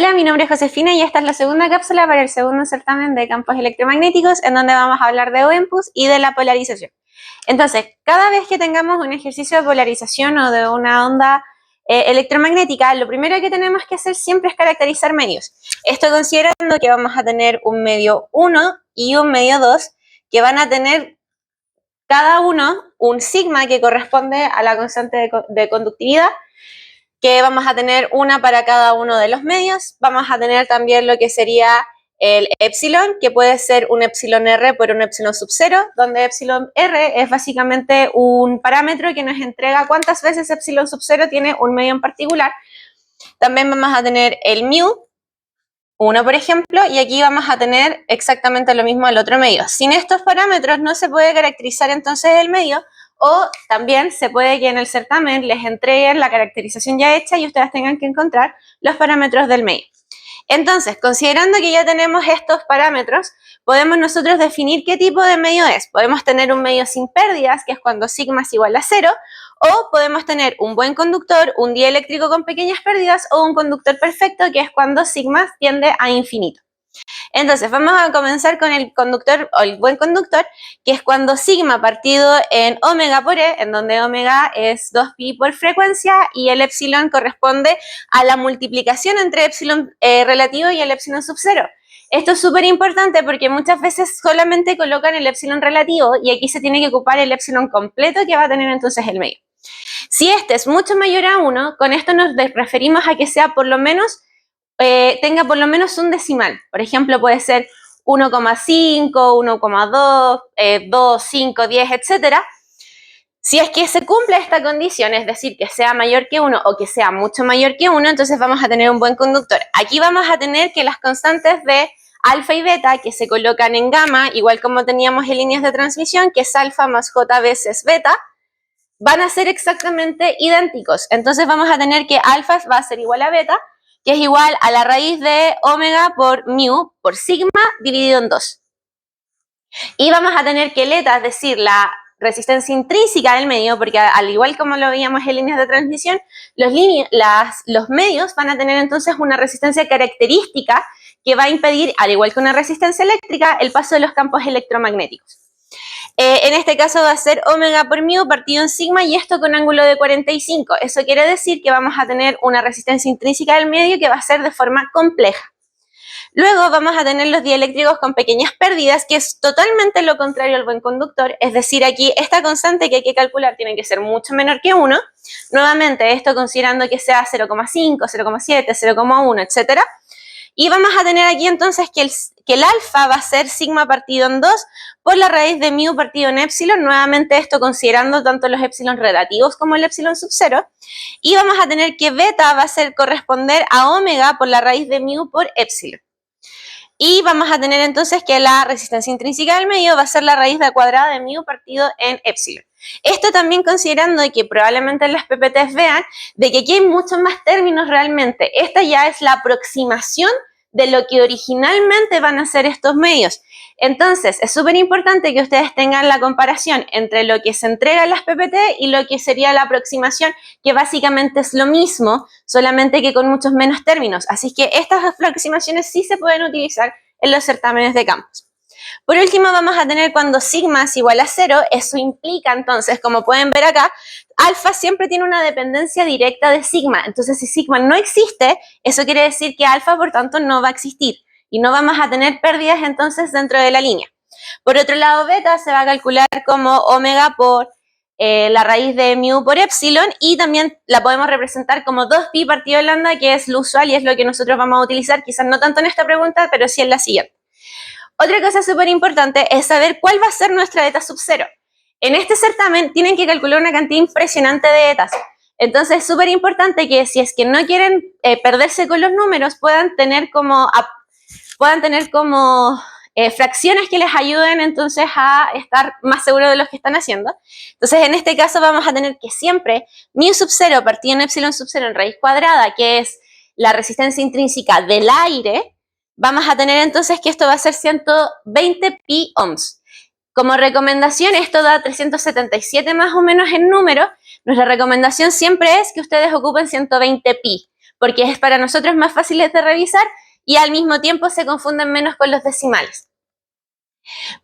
Hola, mi nombre es Josefina y esta es la segunda cápsula para el segundo certamen de campos electromagnéticos, en donde vamos a hablar de OEMPUS y de la polarización. Entonces, cada vez que tengamos un ejercicio de polarización o de una onda electromagnética, lo primero que tenemos que hacer siempre es caracterizar medios. Esto considerando que vamos a tener un medio 1 y un medio 2, que van a tener cada uno un sigma que corresponde a la constante de conductividad, que vamos a tener una para cada uno de los medios. Vamos a tener también lo que sería el epsilon, que puede ser un epsilon R por un epsilon sub 0, donde epsilon R es básicamente un parámetro que nos entrega cuántas veces epsilon sub 0 tiene un medio en particular. También vamos a tener el mu, 1 por ejemplo, y aquí vamos a tener exactamente lo mismo al otro medio. Sin estos parámetros no se puede caracterizar entonces el medio, o también se puede que en el certamen les entreguen la caracterización ya hecha y ustedes tengan que encontrar los parámetros del medio. Entonces, considerando que ya tenemos estos parámetros, podemos nosotros definir qué tipo de medio es. Podemos tener un medio sin pérdidas, que es cuando sigma es igual a 0, o podemos tener un buen conductor, un dieléctrico con pequeñas pérdidas, o un conductor perfecto, que es cuando sigma tiende a infinito. Entonces, vamos a comenzar con el conductor o el buen conductor, que es cuando sigma partido en omega por e, en donde omega es 2pi por frecuencia y el epsilon corresponde a la multiplicación entre epsilon relativo y el epsilon sub 0. Esto es súper importante porque muchas veces solamente colocan el epsilon relativo y aquí se tiene que ocupar el epsilon completo que va a tener entonces el medio. Si este es mucho mayor a 1, con esto nos referimos a que sea por lo menos tenga por lo menos un decimal. Por ejemplo, puede ser 1,5, 1,2, 2, 5, 10, etc. Si es que se cumple esta condición, es decir, que sea mayor que 1 o que sea mucho mayor que 1, entonces vamos a tener un buen conductor. Aquí vamos a tener que las constantes de alfa y beta, que se colocan en gamma, igual como teníamos en líneas de transmisión, que es alfa más j veces beta, van a ser exactamente idénticos. Entonces vamos a tener que alfa va a ser igual a beta, que es igual a la raíz de omega por mu por sigma dividido en 2. Y vamos a tener que el eta, es decir, la resistencia intrínseca del medio, porque al igual como lo veíamos en líneas de transmisión, los medios van a tener entonces una resistencia característica que va a impedir, al igual que una resistencia eléctrica, el paso de los campos electromagnéticos. En este caso va a ser omega por mu partido en sigma y esto con ángulo de 45. Eso quiere decir que vamos a tener una resistencia intrínseca del medio que va a ser de forma compleja. Luego vamos a tener los dieléctricos con pequeñas pérdidas, que es totalmente lo contrario al buen conductor. Es decir, aquí esta constante que hay que calcular tiene que ser mucho menor que 1. Nuevamente, esto considerando que sea 0,5, 0,7, 0,1, etc. Y vamos a tener aquí entonces que el alfa va a ser sigma partido en 2 por la raíz de mu partido en epsilon, nuevamente esto considerando tanto los epsilon relativos como el epsilon sub 0. Y vamos a tener que beta va a ser corresponder a omega por la raíz de mu por epsilon. Y vamos a tener entonces que la resistencia intrínseca del medio va a ser la raíz de cuadrada de mu partido en epsilon. Esto también considerando que probablemente en las PPTs vean de que aquí hay muchos más términos realmente. Esta ya es la aproximación de lo que originalmente van a ser estos medios. Entonces, es súper importante que ustedes tengan la comparación entre lo que se entrega en las PPT y lo que sería la aproximación, que básicamente es lo mismo, solamente que con muchos menos términos. Así que estas aproximaciones sí se pueden utilizar en los certámenes de campos. Por último, vamos a tener cuando sigma es igual a 0, eso implica entonces, como pueden ver acá, alfa siempre tiene una dependencia directa de sigma. Entonces, si sigma no existe, eso quiere decir que alfa, por tanto, no va a existir. Y no vamos a tener pérdidas entonces dentro de la línea. Por otro lado, beta se va a calcular como omega por la raíz de mu por epsilon y también la podemos representar como 2pi partido de lambda, que es lo usual y es lo que nosotros vamos a utilizar, quizás no tanto en esta pregunta, pero sí en la siguiente. Otra cosa súper importante es saber cuál va a ser nuestra eta sub 0. En este certamen tienen que calcular una cantidad impresionante de etas. Entonces es súper importante que si es que no quieren perderse con los números, puedan tener como fracciones que les ayuden entonces a estar más seguros de lo que están haciendo. Entonces en este caso vamos a tener que siempre mu sub 0 partido en epsilon sub 0 en raíz cuadrada, que es la resistencia intrínseca del aire, vamos a tener entonces que esto va a ser 120 pi ohms. Como recomendación, esto da 377 más o menos en número. Nuestra recomendación siempre es que ustedes ocupen 120 pi. porque es para nosotros más fáciles de revisar y al mismo tiempo se confunden menos con los decimales.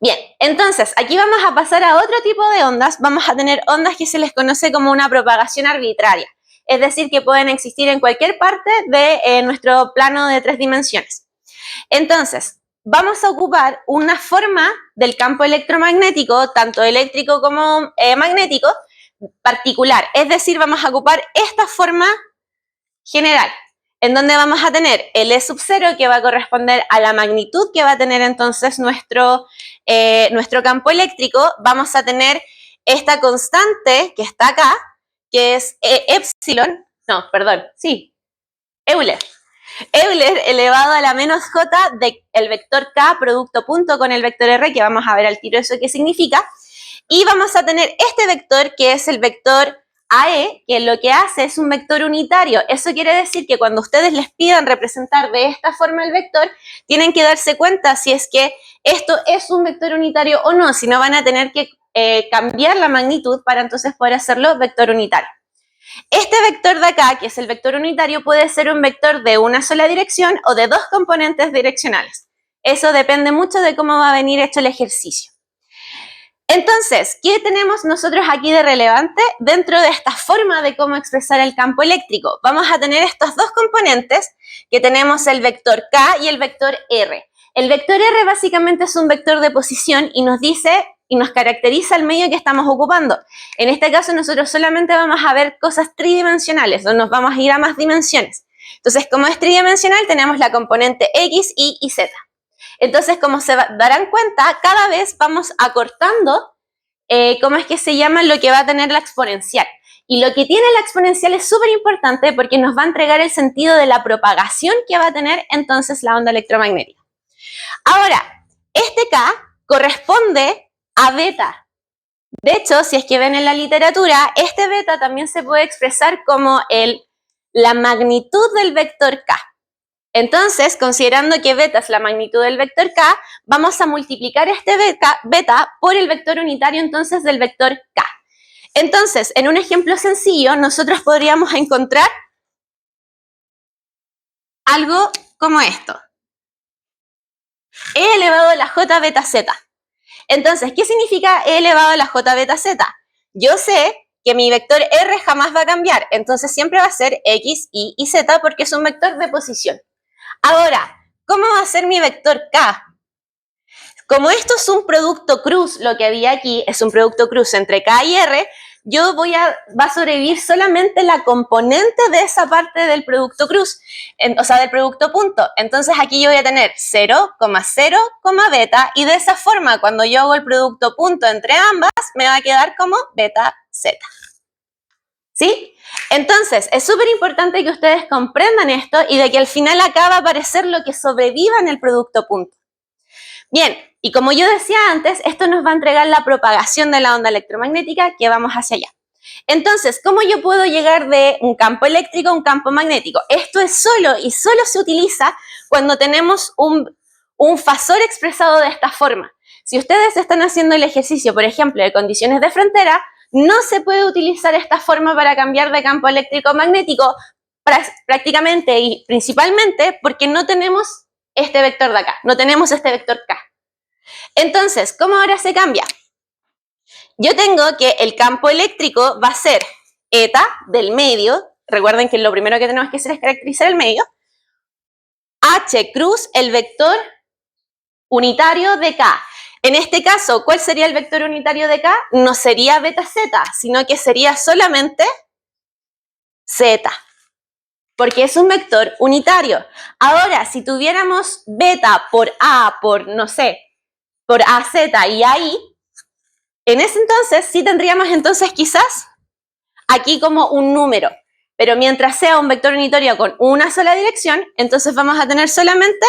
Bien, entonces aquí vamos a pasar a otro tipo de ondas. Vamos a tener ondas que se les conoce como una propagación arbitraria, es decir, que pueden existir en cualquier parte de nuestro plano de 3 dimensiones. Entonces, vamos a ocupar una forma del campo electromagnético, tanto eléctrico como magnético, particular. Es decir, vamos a ocupar esta forma general, en donde vamos a tener el E sub 0, que va a corresponder a la magnitud que va a tener entonces nuestro campo eléctrico. Vamos a tener esta constante que está acá, que es epsilon, no, perdón, sí, Euler. Euler elevado a la menos j del vector k producto punto con el vector r, que vamos a ver al tiro eso qué significa. Y vamos a tener este vector que es el vector AE, que lo que hace es un vector unitario. Eso quiere decir que cuando ustedes les pidan representar de esta forma el vector, tienen que darse cuenta si es que esto es un vector unitario o no, si no van a tener que cambiar la magnitud para entonces poder hacerlo vector unitario. Este vector de acá, que es el vector unitario, puede ser un vector de una sola dirección o de 2 componentes direccionales. Eso depende mucho de cómo va a venir hecho el ejercicio. Entonces, ¿qué tenemos nosotros aquí de relevante dentro de esta forma de cómo expresar el campo eléctrico? Vamos a tener estos 2 componentes, que tenemos el vector K y el vector R. El vector R básicamente es un vector de posición y nos dice y nos caracteriza el medio que estamos ocupando. En este caso nosotros solamente vamos a ver cosas tridimensionales, o nos vamos a ir a más dimensiones. Entonces, como es tridimensional, tenemos la componente X, Y y Z. Entonces, como se darán cuenta, cada vez vamos acortando cómo es que se llama lo que va a tener la exponencial. Y lo que tiene la exponencial es súper importante porque nos va a entregar el sentido de la propagación que va a tener entonces la onda electromagnética. Ahora, este K corresponde a beta. De hecho, si es que ven en la literatura, este beta también se puede expresar como la magnitud del vector K. Entonces, considerando que beta es la magnitud del vector K, vamos a multiplicar este beta por el vector unitario entonces del vector K. Entonces, en un ejemplo sencillo, nosotros podríamos encontrar algo como esto. E elevado a la j beta z. Entonces, ¿qué significa E elevado a la j beta z? Yo sé que mi vector R jamás va a cambiar, entonces siempre va a ser X, Y y Z porque es un vector de posición. Ahora, ¿cómo va a ser mi vector K? Como esto es un producto cruz, lo que había aquí es un producto cruz entre K y R, va a sobrevivir solamente la componente de esa parte del producto cruz, o sea, del producto punto. Entonces aquí yo voy a tener 0, 0, beta, y de esa forma, cuando yo hago el producto punto entre ambas, me va a quedar como beta Z. ¿Sí? Entonces, es súper importante que ustedes comprendan esto y de que al final acá va a aparecer lo que sobreviva en el producto punto. Bien, y como yo decía antes, esto nos va a entregar la propagación de la onda electromagnética que vamos hacia allá. Entonces, ¿cómo yo puedo llegar de un campo eléctrico a un campo magnético? Esto es solo se utiliza cuando tenemos un fasor expresado de esta forma. Si ustedes están haciendo el ejercicio, por ejemplo, de condiciones de frontera, no se puede utilizar esta forma para cambiar de campo eléctrico a magnético prácticamente y principalmente porque no tenemos este vector de acá, no tenemos este vector K. Entonces, ¿cómo ahora se cambia? Yo tengo que el campo eléctrico va a ser eta del medio, recuerden que lo primero que tenemos que hacer es caracterizar el medio, H cruz el vector unitario de K. En este caso, ¿cuál sería el vector unitario de K? No sería beta Z, sino que sería solamente Z, porque es un vector unitario. Ahora, si tuviéramos beta por A, no sé, por AZ y AI, en ese entonces sí tendríamos entonces quizás aquí como un número, pero mientras sea un vector unitario con una sola dirección, entonces vamos a tener solamente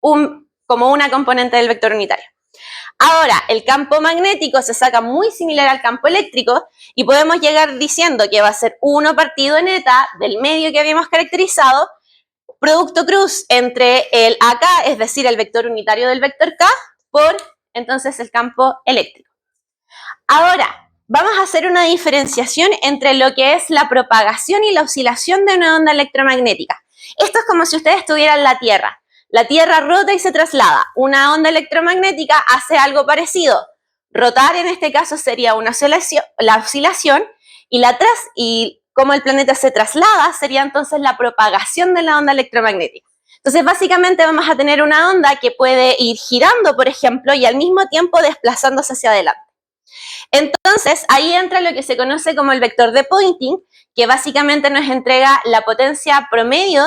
como una componente del vector unitario. Ahora, el campo magnético se saca muy similar al campo eléctrico y podemos llegar diciendo que va a ser 1 partido en eta del medio que habíamos caracterizado, producto cruz entre el AK, es decir, el vector unitario del vector K, por entonces el campo eléctrico. Ahora, vamos a hacer una diferenciación entre lo que es la propagación y la oscilación de una onda electromagnética. Esto es como si ustedes tuvieran la Tierra. La Tierra rota y se traslada. Una onda electromagnética hace algo parecido. Rotar en este caso sería la oscilación y como el planeta se traslada sería entonces la propagación de la onda electromagnética. Entonces básicamente vamos a tener una onda que puede ir girando, por ejemplo, y al mismo tiempo desplazándose hacia adelante. Entonces ahí entra lo que se conoce como el vector de Poynting, que básicamente nos entrega la potencia promedio,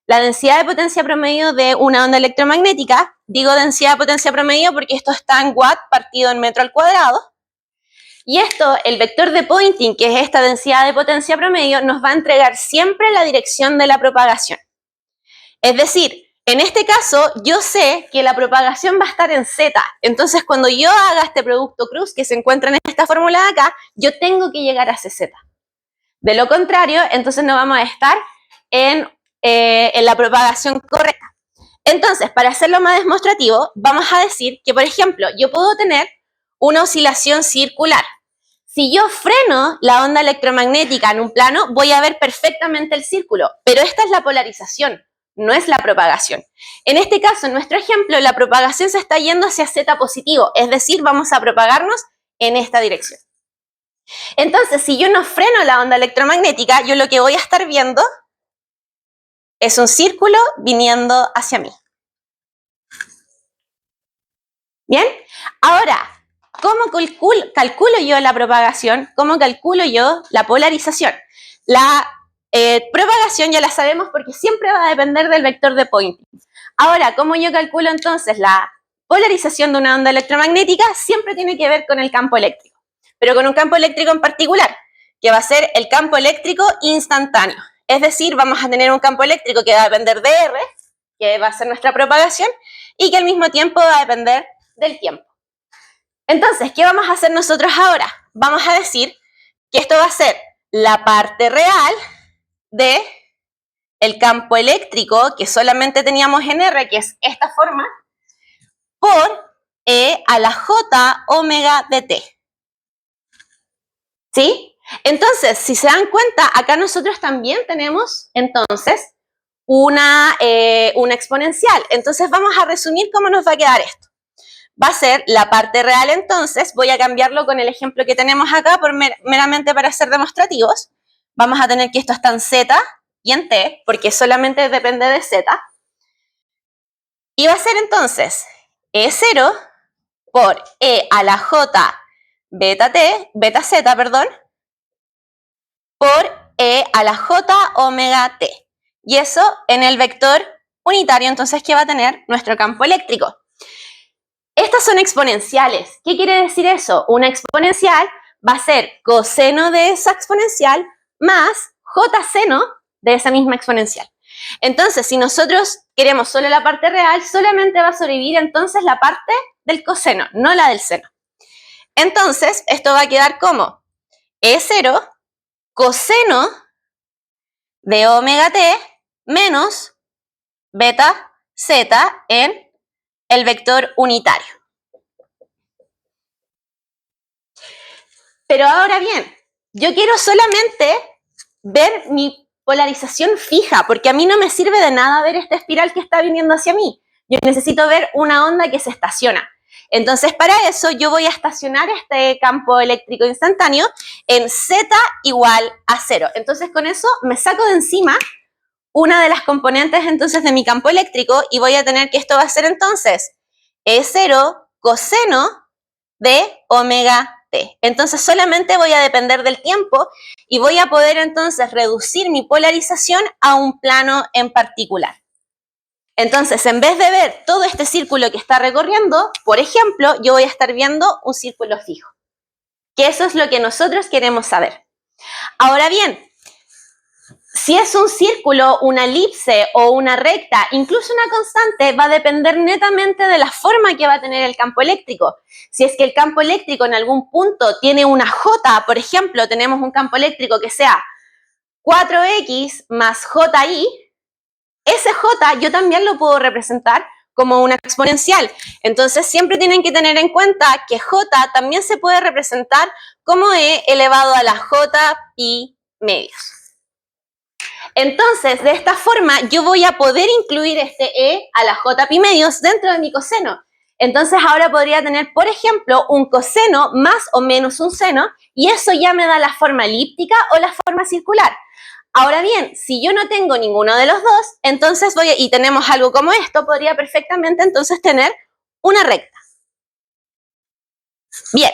la densidad de potencia promedio de una onda electromagnética. Digo densidad de potencia promedio porque esto está en watt partido en metro al cuadrado. Y esto, el vector de Poynting, que es esta densidad de potencia promedio, nos va a entregar siempre la dirección de la propagación. Es decir, en este caso, yo sé que la propagación va a estar en Z. Entonces, cuando yo haga este producto cruz que se encuentra en esta fórmula de acá, yo tengo que llegar a ese Z. De lo contrario, entonces no vamos a estar en la propagación correcta. Entonces, para hacerlo más demostrativo, vamos a decir que, por ejemplo, yo puedo tener una oscilación circular. Si yo freno la onda electromagnética en un plano, voy a ver perfectamente el círculo, pero esta es la polarización, no es la propagación. En este caso, en nuestro ejemplo, la propagación se está yendo hacia Z positivo, es decir, vamos a propagarnos en esta dirección. Entonces, si yo no freno la onda electromagnética, yo lo que voy a estar viendo es un círculo viniendo hacia mí. ¿Bien? Ahora, ¿cómo calculo yo la propagación? ¿Cómo calculo yo la polarización? La propagación ya la sabemos porque siempre va a depender del vector de Poynting. Ahora, ¿cómo yo calculo entonces la polarización de una onda electromagnética? Siempre tiene que ver con el campo eléctrico, pero con un campo eléctrico en particular, que va a ser el campo eléctrico instantáneo. Es decir, vamos a tener un campo eléctrico que va a depender de R, que va a ser nuestra propagación, y que al mismo tiempo va a depender del tiempo. Entonces, ¿qué vamos a hacer nosotros ahora? Vamos a decir que esto va a ser la parte real de el campo eléctrico que solamente teníamos en R, que es esta forma, por E a la J omega de T. ¿Sí? Entonces, si se dan cuenta, acá nosotros también tenemos, entonces, una exponencial. Entonces, vamos a resumir cómo nos va a quedar esto. Va a ser la parte real, entonces, voy a cambiarlo con el ejemplo que tenemos acá, meramente para ser demostrativos. Vamos a tener que esto está en Z y en T, porque solamente depende de Z. Y va a ser, entonces, E0 por E a la J beta Z, por E a la J omega T. Y eso en el vector unitario, entonces, que va a tener nuestro campo eléctrico. Estas son exponenciales. ¿Qué quiere decir eso? Una exponencial va a ser coseno de esa exponencial más j seno de esa misma exponencial. Entonces, si nosotros queremos solo la parte real, solamente va a sobrevivir entonces la parte del coseno, no la del seno. Entonces, esto va a quedar como E0 coseno de omega t menos beta z en el vector unitario. Pero ahora bien, yo quiero solamente ver mi polarización fija, porque a mí no me sirve de nada ver esta espiral que está viniendo hacia mí. Yo necesito ver una onda que se estaciona. Entonces, para eso yo voy a estacionar este campo eléctrico instantáneo en Z igual a 0. Entonces, con eso me saco de encima una de las componentes entonces de mi campo eléctrico y voy a tener que esto va a ser entonces E0 coseno de omega t. Entonces solamente voy a depender del tiempo y voy a poder entonces reducir mi polarización a un plano en particular. Entonces, en vez de ver todo este círculo que está recorriendo, por ejemplo, yo voy a estar viendo un círculo fijo. Que eso es lo que nosotros queremos saber. Ahora bien, si es un círculo, una elipse o una recta, incluso una constante, va a depender netamente de la forma que va a tener el campo eléctrico. Si es que el campo eléctrico en algún punto tiene una J, por ejemplo, tenemos un campo eléctrico que sea 4X más JI, ese J yo también lo puedo representar como una exponencial. Entonces siempre tienen que tener en cuenta que J también se puede representar como E elevado a la J pi medios. Entonces, de esta forma, yo voy a poder incluir este E a la J pi medios dentro de mi coseno. Entonces ahora podría tener, por ejemplo, un coseno más o menos un seno, y eso ya me da la forma elíptica o la forma circular. Ahora bien, si yo no tengo ninguno de los dos, entonces y tenemos algo como esto, podría perfectamente entonces tener una recta. Bien,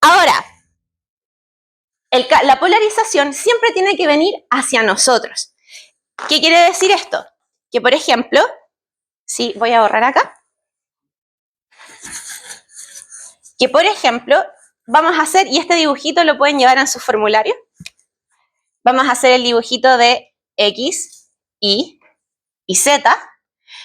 ahora, la polarización siempre tiene que venir hacia nosotros. ¿Qué quiere decir esto? Que, por ejemplo, si voy a borrar acá, que, por ejemplo, vamos a hacer, y este dibujito lo pueden llevar en su formulario, vamos a hacer el dibujito de X, Y y Z.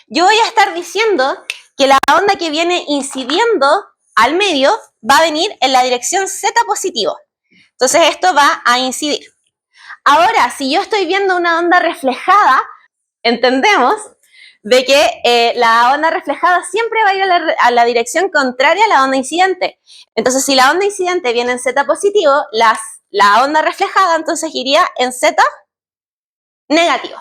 Yo voy a estar diciendo que la onda que viene incidiendo al medio va a venir en la dirección Z positivo. Entonces esto va a incidir. Ahora, si yo estoy viendo una onda reflejada, entendemos de que la onda reflejada siempre va a ir a la dirección contraria a la onda incidente. Entonces, si la onda incidente viene en Z positivo, la onda reflejada entonces iría en Z negativo.